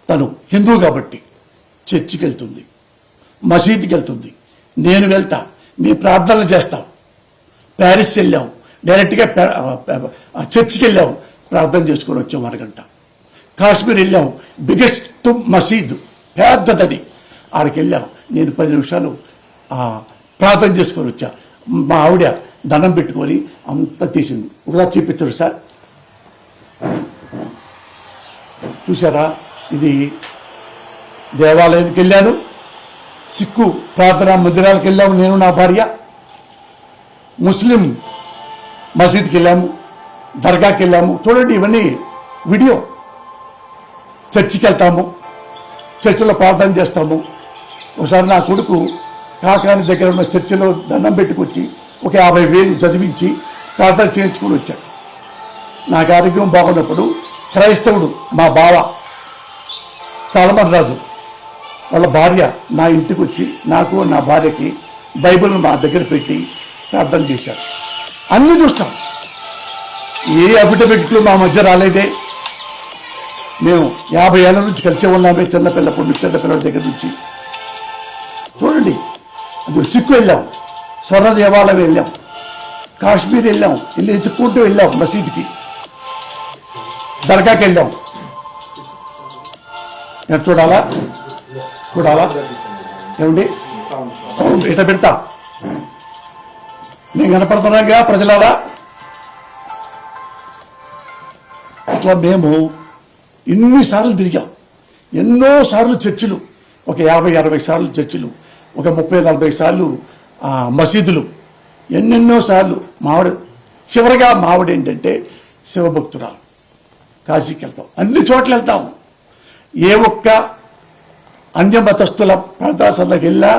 తను హిందూ కాబట్టి చర్చికి వెళ్తుంది, మసీదుకి వెళ్తుంది, నేను వెళ్తా, మీ ప్రార్థనలు చేస్తాం. ప్యారిస్ వెళ్ళాం, డైరెక్ట్గా చర్చికి వెళ్ళాం, ప్రార్థన చేసుకొని వచ్చాం అరగంట. కాశ్మీర్ వెళ్ళాం, బిగ్గెస్ట్ మసీదు, పెద్దది, ఆడికి వెళ్ళాం. నేను 10 నిమిషాలు ప్రార్థన చేసుకొని వచ్చా. మా ఆవిడ దండం పెట్టుకొని అంతా తీసింది. ఒకసారి చూపించారు సార్, చూసారా, ఇది దేవాలయానికి వెళ్ళాను, సిక్కు ప్రార్థనా మందిరాలకు వెళ్ళాము, నేను నా భార్య. ముస్లిం మసీద్కి వెళ్ళాము, దర్గాకి వెళ్ళాము. చూడండి, ఇవన్నీ వీడియో. చర్చికి వెళ్తాము, చర్చిలో ప్రార్థన చేస్తాము. ఒకసారి నా కొడుకు కాకాని దగ్గర ఉన్న చర్చిలో దండం పెట్టుకొచ్చి ఒక 50,000 చదివించి ప్రార్థన చేయించుకుని వచ్చాడు. నాకు ఆరోగ్యం బాగున్నప్పుడు క్రైస్తవుడు మా బావ సల్మాన్ రాజు వాళ్ళ భార్య నా ఇంటికి వచ్చి నాకు నా భార్యకి బైబిల్ మా దగ్గర పెట్టి ప్రార్థన చేశాడు. అన్నీ చూస్తాం. ఏ అఫిడవిట్లు మా మధ్య రాలేదే. మేము 50 ఏళ్ల నుంచి కలిసి ఉన్నామే, చిన్నపిల్లల దగ్గర నుంచి. చూడండి, అది సిక్కు వెళ్ళాం, స్వర్ణ దేవాలయం వెళ్ళాం, కాశ్మీర్ వెళ్ళాం, వెళ్ళి ఎత్తుక్కుంటూ వెళ్ళాం, మసీద్కి, దర్గాకి వెళ్ళాం. నేను చూడాలా ఏమండి, సౌండ్ ఇట పెడతా, నేను కనపడుతున్నాగా ప్రజలారా. ఇట్లా మేము ఎన్నిసార్లు తిరిగాం, ఎన్నోసార్లు చర్చిలు, ఒక 50-60 సార్లు చర్చిలు, ఒక 30-40 సార్లు మసీదులు, ఎన్నెన్నో సార్లు. మావిడ చివరిగా మావిడ ఏంటంటే శివభక్తురాలు. కాశీకి వెళ్తాం, అన్ని చోట్ల వెళ్తాం. ఏ ఒక్క అన్యమతస్థుల ప్రార్థనలకు వెళ్ళా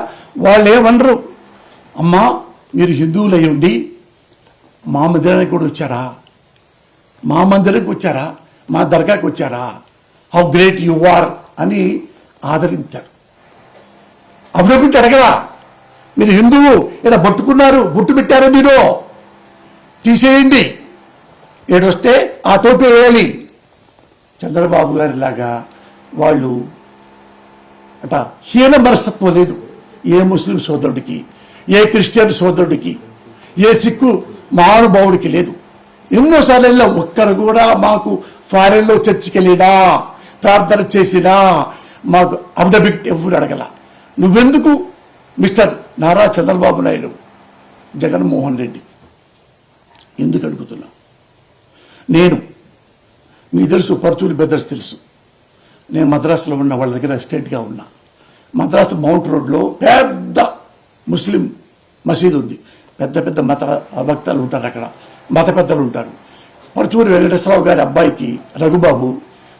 వాళ్ళు ఏమనరు, అమ్మా మీరు హిందువులు అయి ఉండి మా మందిరానికి కూడా వచ్చారా, మా మందిరానికి వచ్చారా, మా దర్గాకి వచ్చారా, హౌ గ్రేట్ యు ఆర్ అని ఆదరించారు. అభినపించి అడగరా, మీరు హిందువు ఇలా పట్టుకున్నారు, బొట్టు పెట్టారు, మీరు తీసేయండి, ఏడొస్తే ఆ టోపీ వేయాలి. చంద్రబాబు గారిలాగా వాళ్ళు అట హీన మనస్తత్వం లేదు ఏ ముస్లిం సోదరుడికి, ఏ క్రిస్టియన్ సోదరుడికి, ఏ సిక్కు మహానుభావుడికి లేదు. ఎన్నోసార్లు వెళ్ళాం, ఒక్కరు కూడా మాకు ఫారెన్లో చర్చికి వెళ్ళినా ప్రార్థన చేసినా మాకు అఫిడవిట్ ఎవరు అడగల. నువ్వెందుకు మిస్టర్ నారా చంద్రబాబు నాయుడు, జగన్మోహన్ రెడ్డి ఎందుకు అడుగుతున్నా? నేను మీకు తెలుసు, పర్చూరి బెదర్స్ తెలుసు, నేను మద్రాసులో ఉన్న వాళ్ళ దగ్గర అసిస్టెంట్గా ఉన్నా. మద్రాసు మౌంట్ రోడ్లో పెద్ద ముస్లిం మసీదు ఉంది, పెద్ద పెద్ద మత భక్తులు ఉంటారు అక్కడ, మత పెద్దలు ఉంటారు. పర్చూరి వెంకటేశ్వరరావు గారి అబ్బాయికి రఘుబాబు,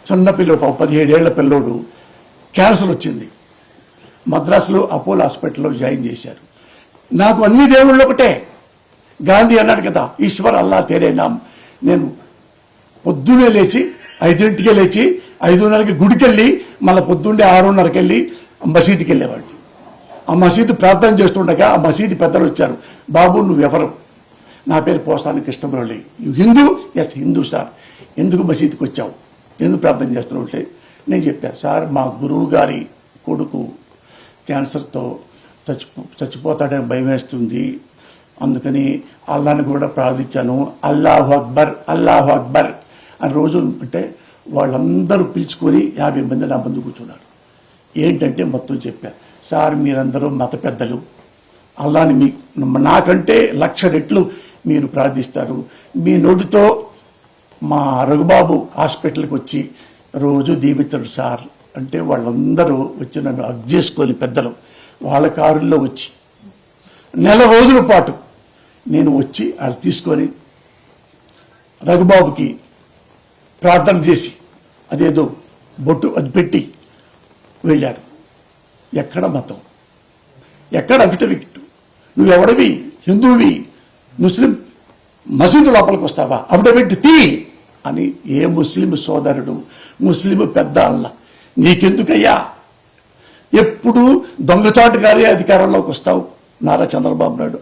చిన్న పిల్లోడు, 17 ఏళ్ల పిల్లోడు, క్యాన్సర్ వచ్చింది. మద్రాసులో అపోలో హాస్పిటల్లో జాయిన్ చేశారు. నాకు అన్ని దేవుళ్ళు ఒకటే. గాంధీ అన్నాడు కదా, ఈశ్వర్ అల్లా తేరే నామ్. నేను పొద్దునే లేచి 5ంటికే లేచి 5:30కి గుడికి వెళ్ళి మళ్ళీ పొద్దున్నే 6:30కి వెళ్ళి మసీదుకి వెళ్ళేవాడిని. ఆ మసీదు ప్రార్థన చేస్తుండగా ఆ మసీదు పెద్దలు వచ్చారు, బాబు నువ్వెవరు? నా పేరు Posani Krishnamurali. You Hindu? Yes Hindu sir. ఎందుకు మసీదుకి వచ్చావు, ఎందుకు ప్రార్థన చేస్తున్నావు అంటే నేను చెప్పాను, సార్ మా గురువు గారి కొడుకు క్యాన్సర్తో చచ్చిపోతాడని భయం వేస్తుంది, అందుకని అల్లాని కూడా ప్రార్థించాను. అల్లాహు అక్బర్ అల్లాహు అక్బర్ అని రోజు అంటే వాళ్ళందరూ పిలుచుకొని 50 మంది నా ముందు కూర్చున్నారు. ఏంటంటే మొత్తం చెప్పారు, సార్ మీరందరూ మత పెద్దలు, అల్లాని మీ నాకంటే 1,00,000 రెట్లు మీరు ప్రార్థిస్తారు. మీ నోటితో మా రఘుబాబు హాస్పిటల్కి వచ్చి రోజు దీవించడు సార్ అంటే వాళ్ళందరూ వచ్చి నన్ను హగ్ చేసుకొని పెద్దలు వాళ్ళ కారుల్లో వచ్చి నెల రోజుల పాటు నేను వచ్చి వాళ్ళు తీసుకొని రఘుబాబుకి ప్రార్థన చేసి అదేదో బొట్టు అది పెట్టి వెళ్ళారు. ఎక్కడ మతం, ఎక్కడ అఫిడవిట్? నువ్వెవడవి, హిందువువి, ముస్లిం మసీదు లోపలికి వస్తావా, అఫిడవిట్ తీ అని ఏ ముస్లిం సోదరుడు, ముస్లిం పెద్ద అల్లా నీకెందుకయ్యా? ఎప్పుడు దొంగచాటుగారి అధికారంలోకి వస్తావు నారా చంద్రబాబు నాయుడు.